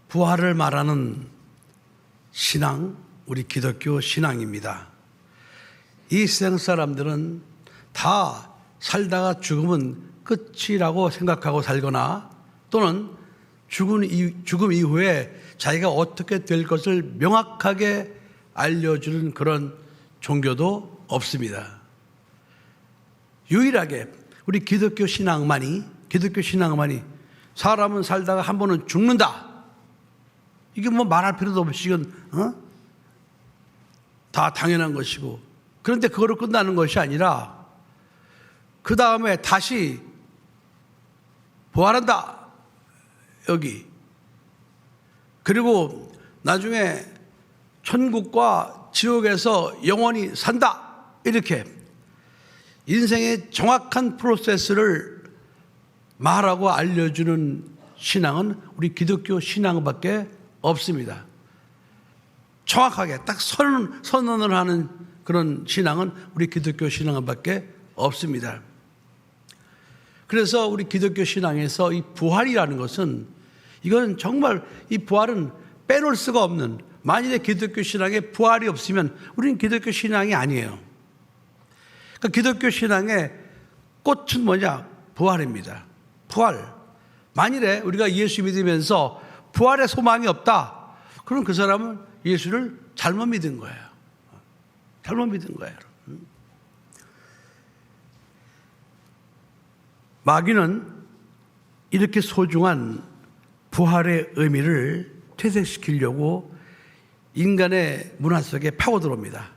부활을 말하는 신앙, 우리 기독교 신앙입니다. 이 세상 사람들은 다 살다가 죽으면 끝이라고 생각하고 살거나 또는 죽음 이후에 자기가 어떻게 될 것을 명확하게 알려주는 그런 종교도 없습니다. 유일하게 우리 기독교 신앙만이 사람은 살다가 한 번은 죽는다. 이게 뭐 말할 필요도 없이 이건 다 당연한 것이고, 그런데 그거로 끝나는 것이 아니라 그 다음에 다시 부활한다. 여기. 그리고 나중에 천국과 지옥에서 영원히 산다. 이렇게 인생의 정확한 프로세스를 말하고 알려주는 신앙은 우리 기독교 신앙밖에 없습니다. 정확하게 딱 선언을 하는 그런 신앙은 우리 기독교 신앙밖에 없습니다. 그래서 우리 기독교 신앙에서 이 부활이라는 것은, 이건 정말 이 부활은 빼놓을 수가 없는, 만일에 기독교 신앙에 부활이 없으면 우리는 기독교 신앙이 아니에요. 그러니까 기독교 신앙의 꽃은 뭐냐? 부활입니다. 부활. 만일에 우리가 예수 믿으면서 부활의 소망이 없다, 그럼 그 사람은 예수를 잘못 믿은 거예요. 잘못 믿은 거예요. 마귀는 이렇게 소중한 부활의 의미를 퇴색시키려고 인간의 문화 속에 파고들어옵니다.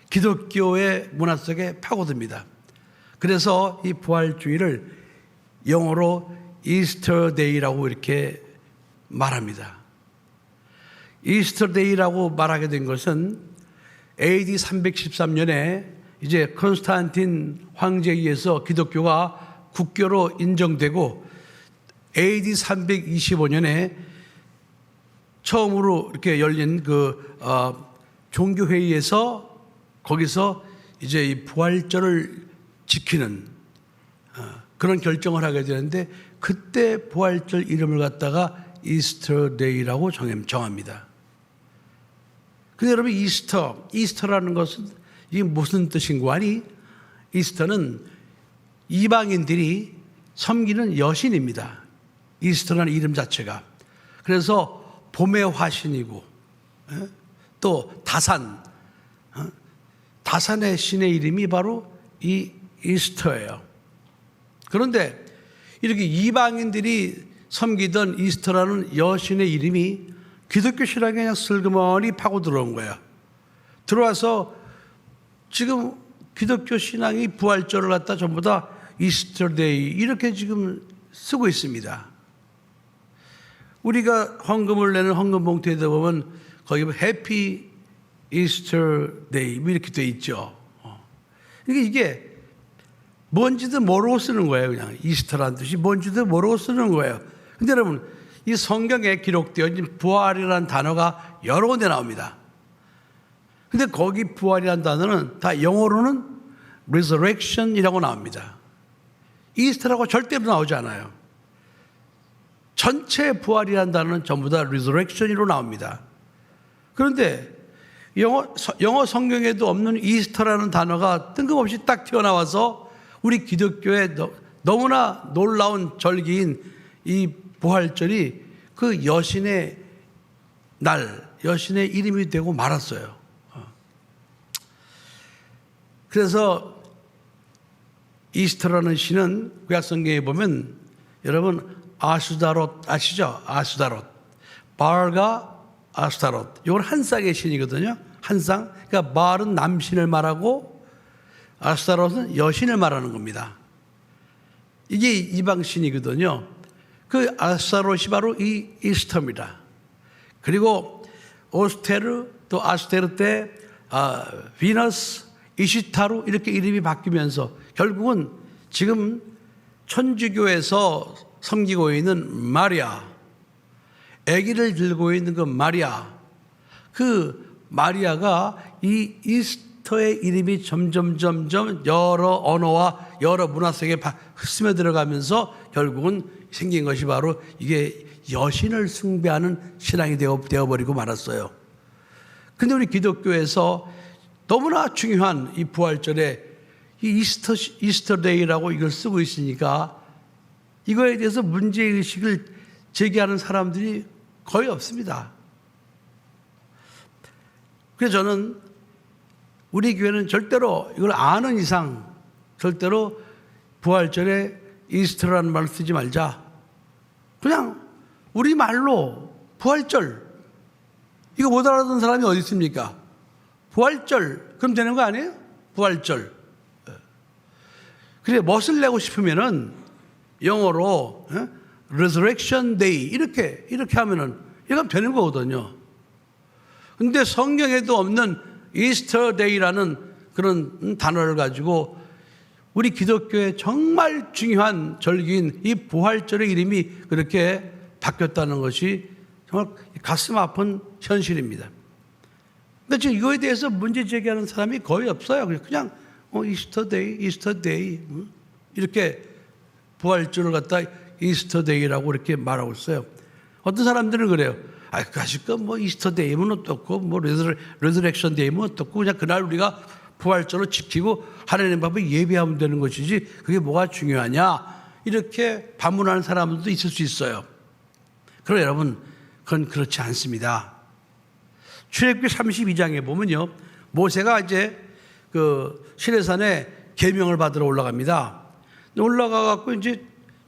기독교의 문화 속에 파고듭니다. 그래서 이 부활주의를 영어로 이스터데이라고 이렇게 말합니다. 이스터데이라고 말하게 된 것은 AD 313년에 이제 컨스탄틴 황제에 의해서 기독교가 국교로 인정되고 AD 325년에 처음으로 이렇게 열린 그 종교회의에서 거기서 이제 이 부활절을 지키는 그런 결정을 하게 되는데, 그때 부활절 이름을 갖다가 이스터데이라고 정합니다. 근데 여러분, 이스터라는 것은 이게 무슨 뜻인고 하니, 이스터는 이방인들이 섬기는 여신입니다. 이스터라는 이름 자체가. 그래서 봄의 화신이고, 또 다산의 신의 이름이 바로 이 이스터예요. 그런데 이렇게 이방인들이 섬기던 이스터라는 여신의 이름이 기독교 신앙에 그냥 슬그머니 파고 들어온 거예요. 들어와서 지금 기독교 신앙이 부활절을 갖다 전부 다 이스터데이 이렇게 지금 쓰고 있습니다. 우리가 헌금을 내는 헌금 봉투에다 보면 거기 해피 이스터데이 이렇게 돼 있죠. 이게 뭔지도 모르고 쓰는 거예요. 그냥 이스터라는 뜻이 뭔지도 모르고 쓰는 거예요. 근데 여러분, 이 성경에 기록되어 있는 부활이라는 단어가 여러 군데 나옵니다. 근데 거기 부활이라는 단어는 다 영어로는 resurrection이라고 나옵니다. 이스터라고 절대로 나오지 않아요. 전체 부활이라는 단어는 전부 다 resurrection으로 나옵니다. 그런데 영어 성경에도 없는 이스터라는 단어가 뜬금없이 딱 튀어나와서 우리 기독교의 너무나 놀라운 절기인 이 부활절이 그 여신의 날, 여신의 이름이 되고 말았어요. 그래서 이스터라는 신은 구약성경에 보면 여러분 아수다롯 아시죠? 아수다롯. 바알과 아수다롯. 이건 한 쌍의 신이거든요. 한 쌍. 그러니까 바알은 남신을 말하고 아수다롯은 여신을 말하는 겁니다. 이게 이방신이거든요. 그 아스타롯이 바로 이 이스터입니다. 그리고 오스테르, 또 아스테르 때 비너스, 이시타르 이렇게 이름이 바뀌면서 결국은 지금 천주교에서 섬기고 있는 마리아, 아기를 들고 있는 그 마리아, 그 마리아가 이 이스터의 이름이 점점 여러 언어와 여러 문화 속에 스며들어가면서 결국은 생긴 것이 바로 이게 여신을 숭배하는 신앙이 되어버리고 말았어요. 근데 우리 기독교에서 너무나 중요한 이 부활절에 이 이스터데이라고 이걸 쓰고 있으니까 이거에 대해서 문제의식을 제기하는 사람들이 거의 없습니다. 그래서 저는 우리 교회는 절대로 이걸 아는 이상 절대로 부활절에 이스터라는 말을 쓰지 말자. 그냥 우리말로 부활절. 이거 못 알아듣는 사람이 어디 있습니까? 부활절. 그럼 되는 거 아니에요? 부활절. 그래, 멋을 내고 싶으면은 영어로 Resurrection Day 이렇게 하면은 이건 되는 거거든요. 근데 성경에도 없는 이스터 데이라는 그런 단어를 가지고 우리 기독교의 정말 중요한 절기인 이 부활절의 이름이 그렇게 바뀌었다는 것이 정말 가슴 아픈 현실입니다. 근데 지금 이거에 대해서 문제 제기하는 사람이 거의 없어요. 그냥 이스터 데이 이렇게 부활절을 갖다 이스터 데이라고 이렇게 말하고 있어요. 어떤 사람들은 그래요. 그러니까 뭐 이스터 데이면 어떻고 뭐 레저렉션 데이면 어떻고 그냥 그날 우리가 부활절을 지키고 하나님 앞에 예배하면 되는 것이지 그게 뭐가 중요하냐 이렇게 반문하는 사람들도 있을 수 있어요. 그러나 여러분 그건 그렇지 않습니다. 출애굽기 32장에 보면요, 모세가 이제 그 시내산에 계명을 받으러 올라갑니다. 올라가 갖고 이제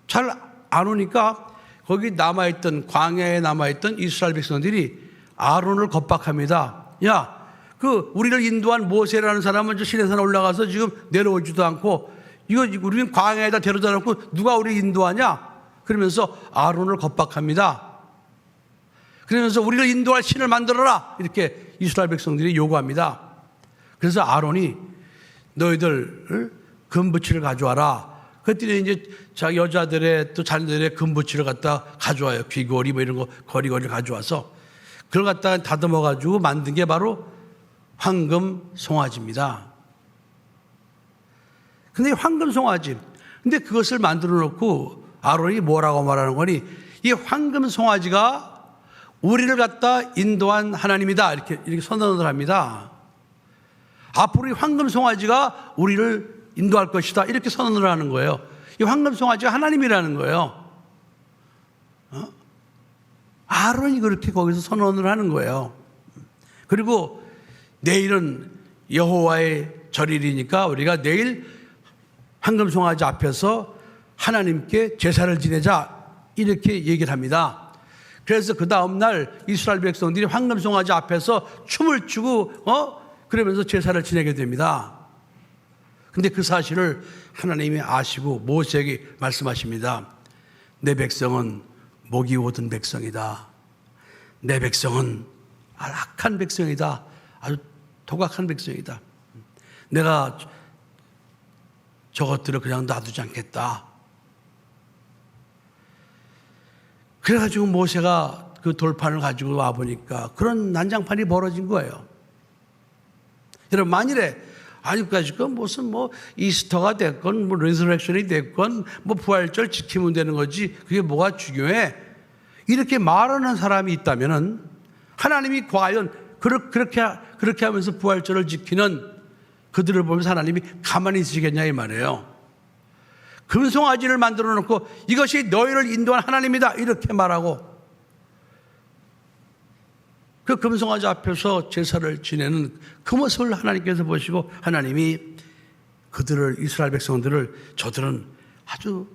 잘 안 오니까 거기 남아있던 광야에 남아있던 이스라엘 백성들이 아론을 겁박합니다. 야, 그 우리를 인도한 모세라는 사람은 저 시내산에 올라가서 지금 내려오지도 않고 이거 우리는 광야에다 데려다 놓고 누가 우리 인도하냐? 그러면서 아론을 겁박합니다. 그러면서 우리를 인도할 신을 만들어라 이렇게 이스라엘 백성들이 요구합니다. 그래서 아론이 너희들 금부치를 가져와라. 그랬더니 이제 자기 여자들의 또 자녀들의 금부치를 갖다 가져와요. 귀걸이 뭐 이런 거 거리거리 가져와서 그걸 갖다가 다듬어 가지고 만든 게 바로 황금 송아지입니다. 근데 황금 송아지, 근데 그것을 만들어 놓고 아론이 뭐라고 말하는 거니? 이 황금 송아지가 우리를 갖다 인도한 하나님이다 이렇게 선언을 합니다. 앞으로 이 황금 송아지가 우리를 인도할 것이다 이렇게 선언을 하는 거예요. 이 황금 송아지가 하나님이라는 거예요. 아론이 그렇게 거기서 선언을 하는 거예요. 그리고 내일은 여호와의 절일이니까 우리가 내일 황금 송아지 앞에서 하나님께 제사를 지내자 이렇게 얘기를 합니다. 그래서 그 다음 날 이스라엘 백성들이 황금 송아지 앞에서 춤을 추고 그러면서 제사를 지내게 됩니다. 근데 그 사실을 하나님이 아시고 모세에게 말씀하십니다. 내 백성은 목이 오든 백성이다. 내 백성은 악한 백성이다. 아주 도각한 백성이다. 내가 저것들을 그냥 놔두지 않겠다. 그래가지고 모세가 그 돌판을 가지고 와보니까 그런 난장판이 벌어진 거예요. 여러분, 만일에 아직까지 무슨 뭐 이스터가 됐건 뭐 레저렉션이 됐건 뭐 부활절 지키면 되는 거지 그게 뭐가 중요해? 이렇게 말하는 사람이 있다면은 하나님이 과연 그렇게 하면서 부활절을 지키는 그들을 보면서 하나님이 가만히 있으시겠냐 이 말이에요. 금송아지를 만들어 놓고 이것이 너희를 인도한 하나님이다 이렇게 말하고 그 금송아지 앞에서 제사를 지내는 그 모습을 하나님께서 보시고 하나님이 그들을 이스라엘 백성들을 저들은 아주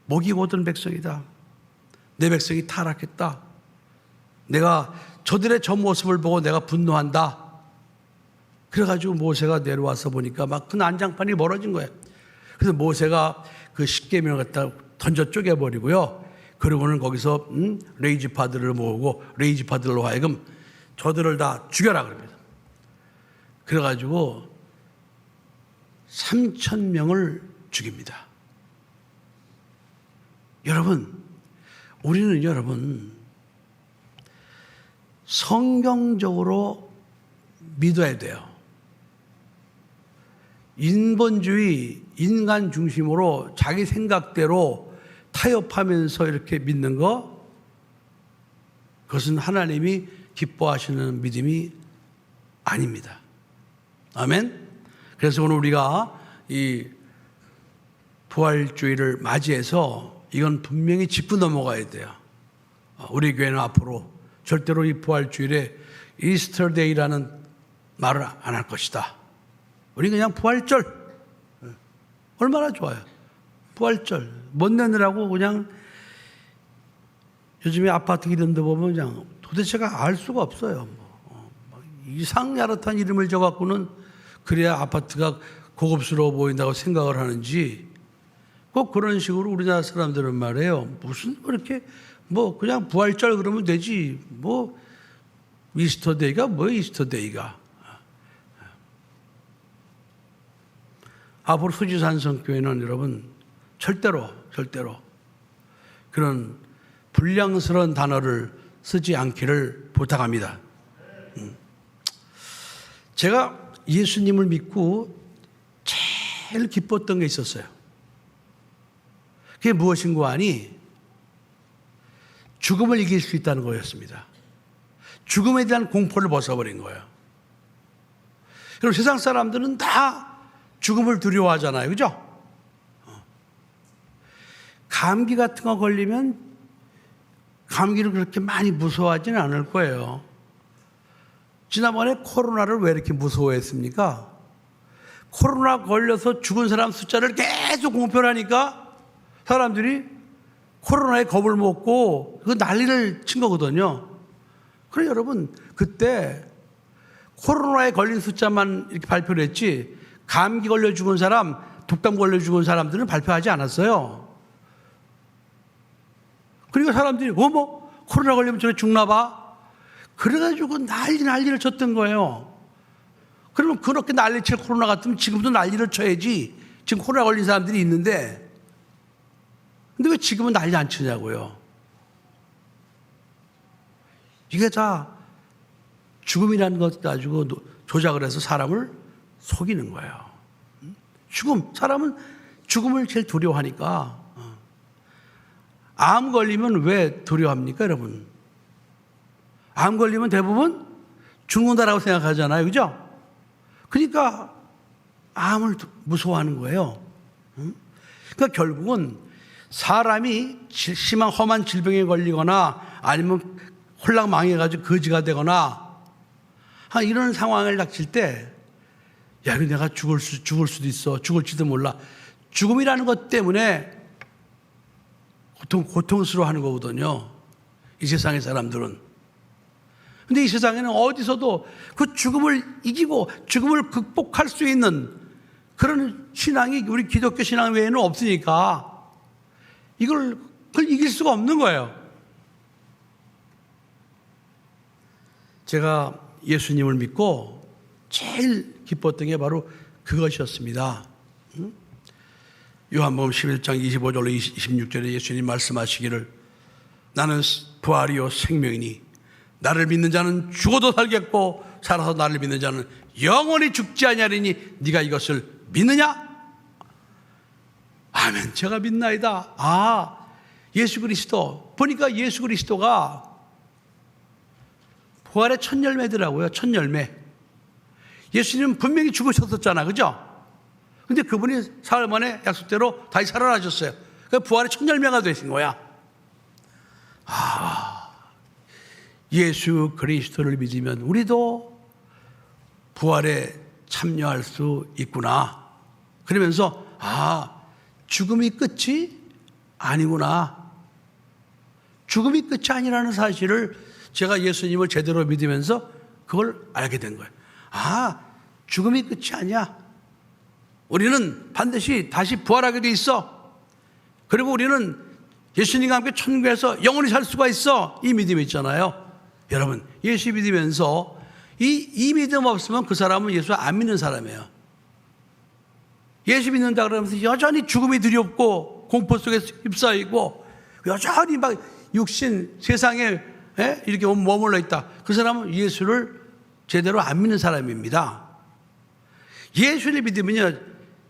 목이 고든 백성이다. 내 백성이 타락했다. 내가 저들의 저 모습을 보고 내가 분노한다. 그래가지고 모세가 내려와서 보니까 막 그 난장판이 벌어진 거예요. 그래서 모세가 그 십계명을 갖다 던져 쪼개버리고요. 그리고는 거기서 레이지파들을 모으고 레이지파들로 하여금 저들을 다 죽여라 그럽니다. 그래가지고 3,000명을 죽입니다. 여러분, 우리는 여러분 성경적으로 믿어야 돼요. 인본주의, 인간 중심으로 자기 생각대로 타협하면서 이렇게 믿는 거, 그것은 하나님이 기뻐하시는 믿음이 아닙니다. 아멘. 그래서 오늘 우리가 이 부활주의를 맞이해서 이건 분명히 짚고 넘어가야 돼요. 우리 교회는 앞으로 절대로 이 부활주일에 이스터데이라는 말을 안 할 것이다. 우리 그냥 부활절. 얼마나 좋아요. 부활절. 못 내느라고 그냥 요즘에 아파트 이름도 보면 그냥 도대체가 알 수가 없어요. 이상야릇한 이름을 줘갖고는 그래야 아파트가 고급스러워 보인다고 생각을 하는지 꼭 그런 식으로 우리나라 사람들은 말해요. 무슨 그렇게 그냥 부활절 그러면 되지. 이스터데이가 이스터데이가. 앞으로 수지산성교회는 여러분 절대로 그런 불량스러운 단어를 쓰지 않기를 부탁합니다. 제가 예수님을 믿고 제일 기뻤던 게 있었어요. 그게 무엇인고 하니 죽음을 이길 수 있다는 거였습니다. 죽음에 대한 공포를 벗어버린 거예요. 그럼 세상 사람들은 다 죽음을 두려워하잖아요. 그죠? 감기 같은 거 걸리면 감기를 그렇게 많이 무서워하지는 않을 거예요. 지난번에 코로나를 왜 이렇게 무서워했습니까? 코로나 걸려서 죽은 사람 숫자를 계속 공표하니까 사람들이 코로나에 겁을 먹고 그 난리를 친 거거든요. 그래 여러분, 그때 코로나에 걸린 숫자만 이렇게 발표를 했지 감기 걸려 죽은 사람, 독감 걸려 죽은 사람들은 발표하지 않았어요. 그러니까 사람들이 코로나 걸리면 저래 죽나 봐. 그래가지고 난리를 쳤던 거예요. 그러면 그렇게 난리칠 코로나 같으면 지금도 난리를 쳐야지. 지금 코로나 걸린 사람들이 있는데 근데 왜 지금은 난리 안 치냐고요. 이게 다 죽음이라는 것 가지고 조작을 해서 사람을 속이는 거예요. 사람은 죽음을 제일 두려워하니까. 암 걸리면 왜 두려워합니까, 여러분? 암 걸리면 대부분 죽는다라고 생각하잖아요. 그죠? 그러니까 암을 무서워하는 거예요. 그러니까 결국은 사람이 심한 험한 질병에 걸리거나 아니면 홀랑 망해가지고 거지가 되거나 이런 상황을 닥칠 때 야, 내가 죽을 수도 있어. 죽을지도 몰라. 죽음이라는 것 때문에 고통스러워하는 거거든요. 이 세상의 사람들은. 근데 이 세상에는 어디서도 그 죽음을 이기고 죽음을 극복할 수 있는 그런 신앙이 우리 기독교 신앙 외에는 없으니까 그걸 이길 수가 없는 거예요. 제가 예수님을 믿고 제일 기뻤던 게 바로 그것이었습니다. 요한복음 11장 25절로 26절에 예수님 말씀하시기를 나는 부활이요 생명이니 나를 믿는 자는 죽어도 살겠고 살아서 나를 믿는 자는 영원히 죽지 아니하리니 네가 이것을 믿느냐? 아멘. 제가 믿나이다. 예수 그리스도 보니까 예수 그리스도가 부활의 첫 열매더라고요. 첫 열매. 예수님은 분명히 죽으셨었잖아. 그죠? 근데 그분이 사흘 만에 약속대로 다시 살아나셨어요. 그러니까 부활의 첫 열매가 되신 거야. 예수 그리스도를 믿으면 우리도 부활에 참여할 수 있구나. 그러면서 죽음이 끝이 아니구나. 죽음이 끝이 아니라는 사실을 제가 예수님을 제대로 믿으면서 그걸 알게 된 거예요. 죽음이 끝이 아니야. 우리는 반드시 다시 부활하게 돼 있어. 그리고 우리는 예수님과 함께 천국에서 영원히 살 수가 있어. 이 믿음이 있잖아요. 여러분, 예수 믿으면서 이 믿음 없으면 그 사람은 예수 안 믿는 사람이에요. 예수 믿는다 그러면서 여전히 죽음이 두렵고 공포 속에 휩싸이고 여전히 막 육신 세상에 이렇게 머물러 있다. 그 사람은 예수를 제대로 안 믿는 사람입니다. 예수를 믿으면요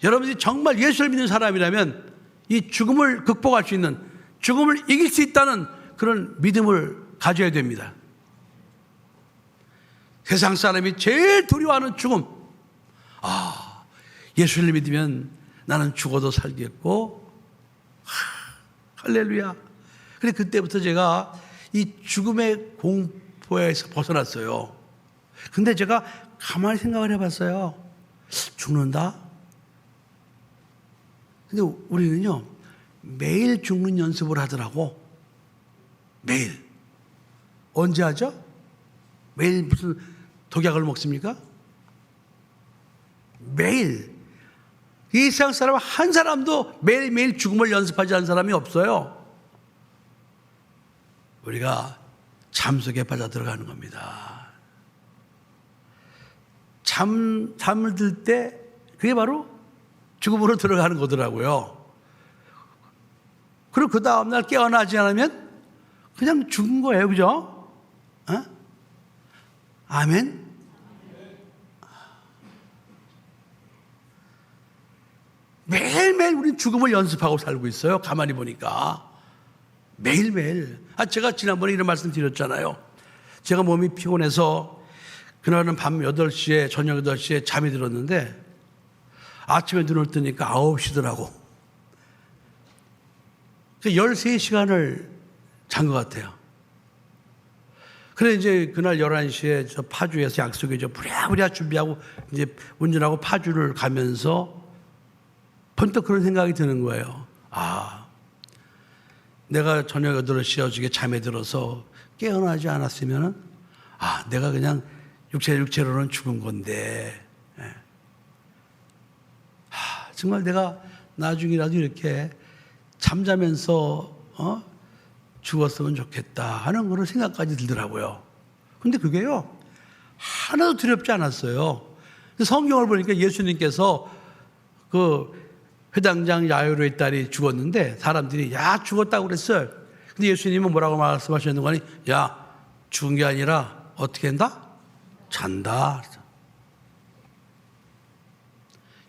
여러분들이 정말 예수를 믿는 사람이라면 이 죽음을 극복할 수 있는, 죽음을 이길 수 있다는 그런 믿음을 가져야 됩니다. 세상 사람이 제일 두려워하는 죽음. 예수를 믿으면 나는 죽어도 살겠고, 할렐루야. 그래, 그때부터 제가 이 죽음의 공포에서 벗어났어요. 근데 제가 가만히 생각을 해봤어요. 죽는다? 근데 우리는요, 매일 죽는 연습을 하더라고. 매일. 언제 하죠? 매일 무슨 독약을 먹습니까? 매일. 이 세상 사람 한 사람도 매일매일 죽음을 연습하지 않은 사람이 없어요. 우리가 잠 속에 빠져들어가는 겁니다. 잠을 들 때 그게 바로 죽음으로 들어가는 거더라고요. 그리고 그 다음날 깨어나지 않으면 그냥 죽은 거예요. 그죠? 아멘? 매일매일 우리는 죽음을 연습하고 살고 있어요. 가만히 보니까. 매일매일. 제가 지난번에 이런 말씀 드렸잖아요. 제가 몸이 피곤해서 그날은 밤 8시에, 저녁 8시에 잠이 들었는데 아침에 눈을 뜨니까 9시더라고. 13시간을 잔 것 같아요. 그래, 이제 그날 11시에 저 파주에서 약속에 부랴부랴 준비하고 이제 운전하고 파주를 가면서 번뜩 그런 생각이 드는 거예요. 내가 저녁 8시에 어저께 잠에 들어서 깨어나지 않았으면 내가 그냥 육체로는 죽은 건데, 정말 내가 나중이라도 이렇게 잠자면서 죽었으면 좋겠다 하는 그런 생각까지 들더라고요. 근데 그게요, 하나도 두렵지 않았어요. 성경을 보니까 예수님께서 그 회당장 야이로의 딸이 죽었는데 사람들이 죽었다고 그랬어요. 근데 예수님은 뭐라고 말씀하셨는 거니? 죽은 게 아니라 어떻게 한다? 잔다.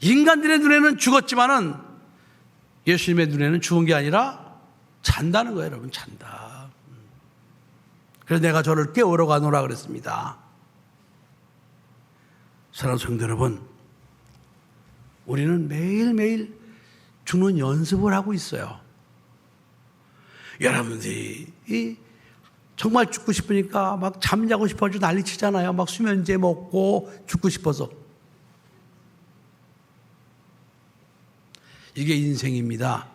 인간들의 눈에는 죽었지만은 예수님의 눈에는 죽은 게 아니라 잔다는 거예요. 여러분, 잔다. 그래서 내가 저를 깨우러 가노라 그랬습니다. 사랑하는 성도 여러분, 우리는 매일매일 죽는 연습을 하고 있어요. 여러분들이 정말 죽고 싶으니까 막 잠자고 싶어서 난리 치잖아요. 막 수면제 먹고 죽고 싶어서. 이게 인생입니다.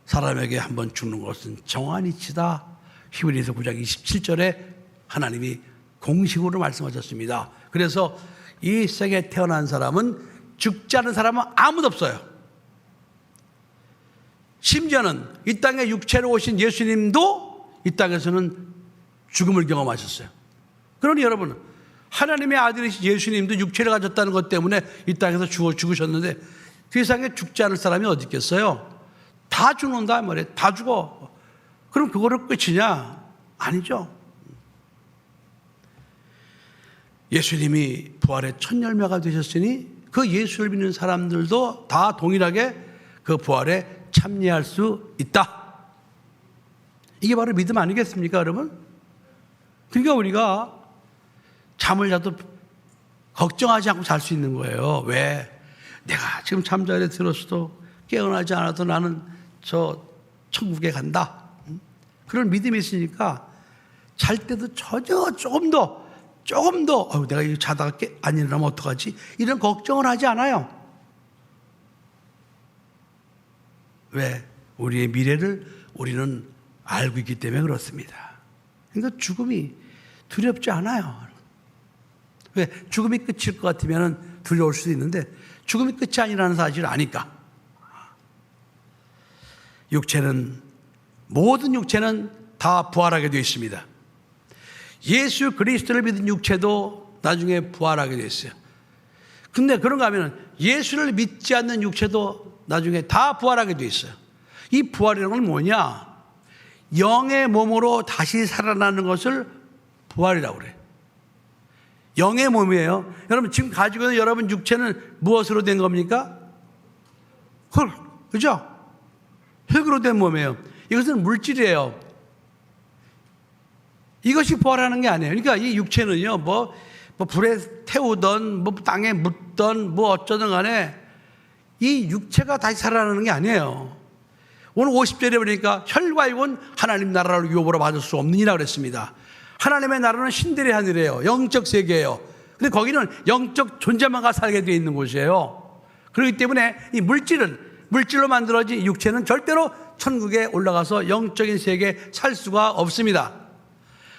사람에게 한번 죽는 것은 정한 이치다. 히브리서 9장 27절에 하나님이 공식으로 말씀하셨습니다. 그래서 이 세상에 태어난 사람은 죽지 않은 사람은 아무도 없어요. 심지어는 이 땅에 육체로 오신 예수님도 이 땅에서는 죽음을 경험하셨어요. 그러니 여러분, 하나님의 아들이신 예수님도 육체를 가졌다는 것 때문에 이 땅에서 죽으셨는데 세상에 죽지 않을 사람이 어디 있겠어요? 다 죽는다 말이에요. 다 죽어. 그럼 그거로 끝이냐? 아니죠. 예수님이 부활의 첫 열매가 되셨으니 그 예수를 믿는 사람들도 다 동일하게 그 부활에 참여할 수 있다. 이게 바로 믿음 아니겠습니까, 여러분? 그러니까 우리가 잠을 자도 걱정하지 않고 잘 수 있는 거예요. 왜? 내가 지금 잠자리에 들었어도 깨어나지 않아도 나는 저 천국에 간다. 그런 믿음이 있으니까 잘 때도 전혀 조금 더 내가 이거 자다가 안 일어나면 어떡하지? 이런 걱정을 하지 않아요. 왜? 우리의 미래를 우리는 알고 있기 때문에 그렇습니다. 그러니까 죽음이 두렵지 않아요. 왜? 죽음이 끝일 것 같으면 두려울 수도 있는데 죽음이 끝이 아니라는 사실을 아니까. 모든 육체는 다 부활하게 되어 있습니다. 예수 그리스도를 믿은 육체도 나중에 부활하게 되어 있어요. 근데 그런가 하면 예수를 믿지 않는 육체도 나중에 다 부활하게 되어 있어요. 이 부활이라는 건 뭐냐? 영의 몸으로 다시 살아나는 것을 부활이라고 그래요. 영의 몸이에요. 여러분 지금 가지고 있는 여러분 육체는 무엇으로 된 겁니까? 흙, 그죠? 흙으로 된 몸이에요. 이것은 물질이에요. 이것이 부활하는 게 아니에요. 그러니까 이 육체는요, 뭐 불에 태우던, 뭐 땅에 묻던, 뭐 어쩌든 간에 이 육체가 다시 살아나는 게 아니에요. 오늘 50절에 보니까 혈과 육은 하나님 나라를 유업으로 받을 수 없느니라 그랬습니다. 하나님의 나라는 신들의 하늘이에요. 영적 세계예요. 근데 거기는 영적 존재만가 살게 되어 있는 곳이에요. 그렇기 때문에 이 물질로 만들어진 육체는 절대로 천국에 올라가서 영적인 세계에 살 수가 없습니다.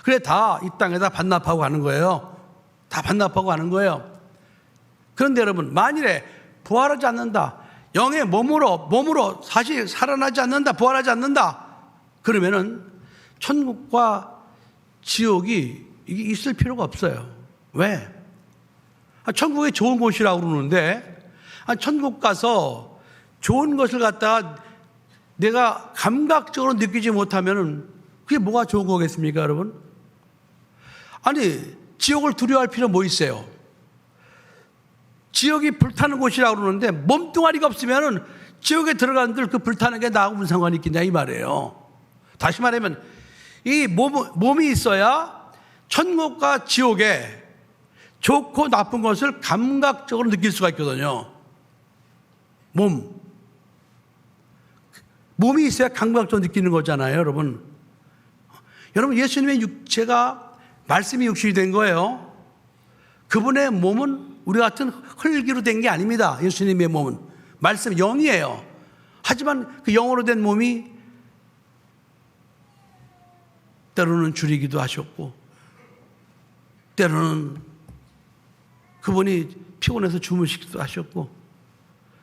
그래 다 이 땅에다 반납하고 가는 거예요. 다 반납하고 가는 거예요. 그런데 여러분 만일에 부활하지 않는다, 영의 몸으로 사실 살아나지 않는다, 부활하지 않는다, 그러면은 천국과 지옥이 이게 있을 필요가 없어요. 왜? 천국이 좋은 곳이라고 그러는데 천국 가서 좋은 것을 갖다가 내가 감각적으로 느끼지 못하면은 그게 뭐가 좋은 거겠습니까, 여러분? 아니, 지옥을 두려워할 필요 뭐 있어요? 지옥이 불타는 곳이라고 그러는데 몸뚱아리가 없으면은 지옥에 들어간들 그 불타는 게 나하고 무슨 상관이 있겠냐 이 말이에요. 다시 말하면 이 몸이 있어야 천국과 지옥에 좋고 나쁜 것을 감각적으로 느낄 수가 있거든요. 몸이 있어야 감각적으로 느끼는 거잖아요, 여러분. 여러분, 예수님의 육체가 말씀이 육신이 된 거예요. 그분의 몸은 우리 같은 흙으로 된 게 아닙니다. 예수님의 몸은 말씀 영이에요. 하지만 그 영으로 된 몸이 때로는 줄이기도 하셨고, 때로는 그분이 피곤해서 주무시기도 하셨고,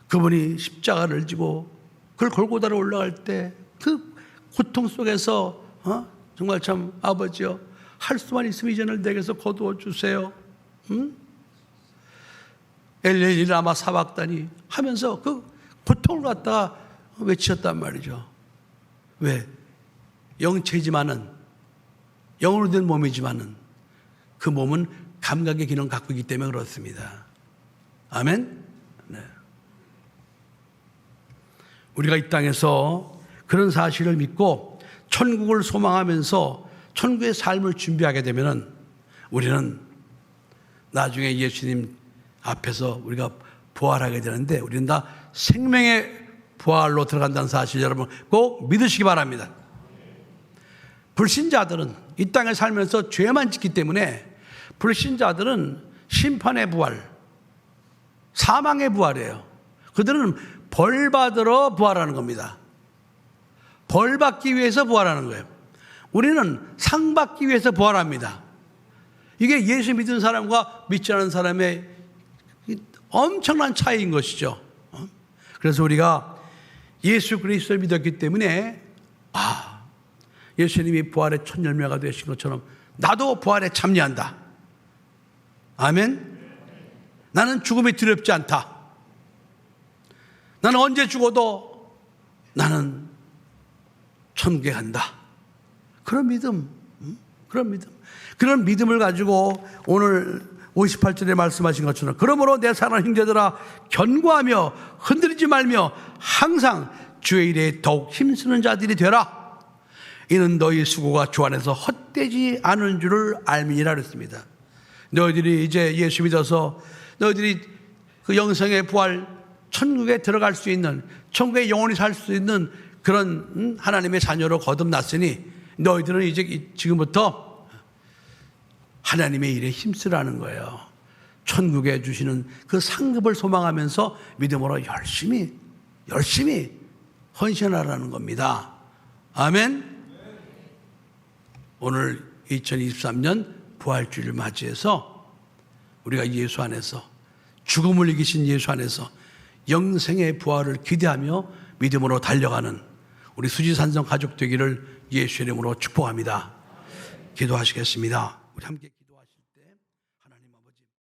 그분이 십자가를 지고 그걸 골고다로 올라갈 때 그 고통 속에서 정말 참 아버지여, 할 수만 있으면 이전을 내게서 거두어 주세요. 엘레니 라마 사박다니 하면서 그 고통을 갖다가 외치셨단 말이죠. 왜? 영체지만은, 영으로 된 몸이지만은 그 몸은 감각의 기능을 갖고 있기 때문에 그렇습니다. 아멘? 네. 우리가 이 땅에서 그런 사실을 믿고 천국을 소망하면서 천국의 삶을 준비하게 되면은 우리는 나중에 예수님 앞에서 우리가 부활하게 되는데 우리는 다 생명의 부활로 들어간다는 사실 여러분 꼭 믿으시기 바랍니다. 불신자들은 이 땅에 살면서 죄만 짓기 때문에 불신자들은 심판의 부활, 사망의 부활이에요. 그들은 벌 받으러 부활하는 겁니다. 벌 받기 위해서 부활하는 거예요. 우리는 상 받기 위해서 부활합니다. 이게 예수 믿는 사람과 믿지 않은 사람의 엄청난 차이인 것이죠. 그래서 우리가 예수 그리스도를 믿었기 때문에 예수님이 부활의 첫 열매가 되신 것처럼 나도 부활에 참여한다. 아멘. 나는 죽음이 두렵지 않다. 나는 언제 죽어도 나는 천국에 간다. 그런 믿음, 그런 믿음을 가지고 오늘 58절에 말씀하신 것처럼 그러므로 내 사랑하는 형제들아 견고하며 흔들리지 말며 항상 주의 일에 더욱 힘쓰는 자들이 되라. 이는 너희 수고가 주 안에서 헛되지 않은 줄을 알미니라 그랬습니다. 너희들이 이제 예수 믿어서 너희들이 그 영생의 부활 천국에 들어갈 수 있는, 천국에 영원히 살 수 있는 그런 하나님의 자녀로 거듭났으니 너희들은 이제 지금부터 하나님의 일에 힘쓰라는 거예요. 천국에 주시는 그 상급을 소망하면서 믿음으로 열심히 헌신하라는 겁니다. 아멘. 오늘 2023년 부활주의를 맞이해서 우리가 예수 안에서 죽음을 이기신 예수 안에서 영생의 부활을 기대하며 믿음으로 달려가는 우리 수지산성 가족 되기를 예수의 이름으로 축복합니다. 기도하시겠습니다. 우리 함께